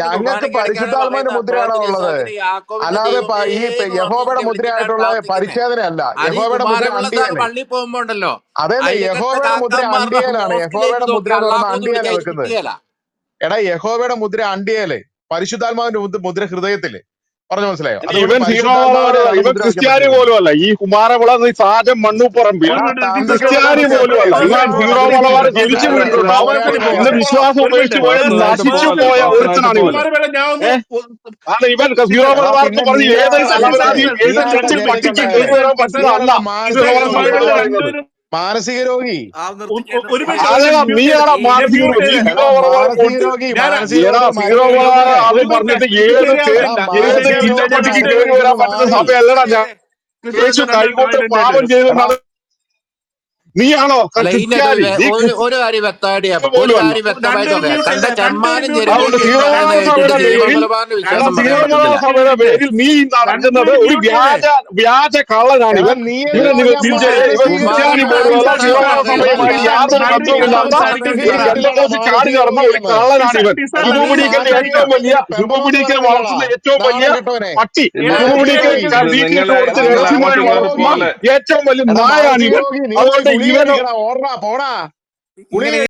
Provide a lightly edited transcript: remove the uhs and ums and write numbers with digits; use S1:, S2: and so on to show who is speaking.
S1: ഞങ്ങൾക്ക് പരിശുദ്ധാത്മാവിന്റെ മുദ്രയാണോ ഉള്ളത്? അല്ലാതെ ഈ യഹോവയുടെ മുദ്രയായിട്ടുള്ള പരിച്ഛേദനയല്ല. യഹോവയുടെ മുദ്ര അണ്ടിയല്ലേ?
S2: പള്ളി പോകുമ്പോ ഉണ്ടല്ലോ
S1: അതന്നെ യഹോവയുടെ മുദ്ര അണ്ടിയലാണ്. യഹോവയുടെ മുദ്ര എന്ന് പറയുന്ന അണ്ടിയല വെക്കുന്നത്. എടാ യഹോവയുടെ മുദ്ര അണ്ടിയല്, പരിശുദ്ധാത്മാവിന്റെ മുദ്ര ഹൃദയത്തില്. പറഞ്ഞു മനസ്സിലായോ?
S3: ഇവൻ ഇവൻ ക്രിസ്ത്യാനി പോലും അല്ല. ഈ കുമാരവിള സാജൻ മണ്ണുപ്പറമ്പിൽ ക്രിസ്ത്യാനി പോലും അല്ല. ഇവൻ ഹീറോ വളവാറ് ജനിച്ചു വീണിട്ടുണ്ടോ? ഇന്ന് വിശ്വാസം ഉപയോഗിച്ചു പോയ നശിച്ചു പോയ ഒരുത്തനാണ് ഇവൻ. കാരണം ഇവൻ ഹീറോ വളവാർക്ക് പറഞ്ഞ് ഏതൊരു അലവലാതിയും ഏത് ചർച്ചിൽ പറ്റിച്ച് കയറി വരാൻ പറ്റുന്നതല്ല പറയുന്നത്.
S1: മാനസിക രോഗി.
S3: നീയാണോ മാനസിക രോഗി? ഹീറോ വളവാറ് ഹീറോ വളവാറ് അത് പറഞ്ഞിട്ട് ഏത് ചില്ല പട്ടിക്ക് കയറി വരാൻ പറ്റുന്ന സഭയല്ലടാ ഞാൻ. യേശു കൈകൊണ്ട് പാപം ചെയ്തെന്നാണ്. നീയാണോ ക്രിസ്ത്യാനി?
S2: ഒരു കാര്യം വ്യക്തമായിട്ട്
S3: സഭയുടെ പേരിൽ നീ നടക്കുന്നത് ഒരു വ്യാജ കള്ളനാണ് ഇവൻ. ക്രിസ്ത്യാനി പോലുള്ള സഭയുമായി യാതൊരു ബന്ധവുമില്ലാത്ത ചാടി നടന്ന ഒരു കള്ളനാണ് ഇവൻ. ശുഭപിടിക്കലിന്റെ ഏറ്റവും വലിയ ശുഭപിടിക്കൽ വളർത്തുന്ന ഏറ്റവും വലിയ പട്ടി, ശുഭപിടിക്കൽ വീട്ടിലിട്ട് കൊടുത്ത് രഹസ്യമായി വളർത്തുന്ന ഏറ്റവും വലിയ നായാണ് ഇവൻ. അതുകൊണ്ട് ഇവനോ
S1: പോടാ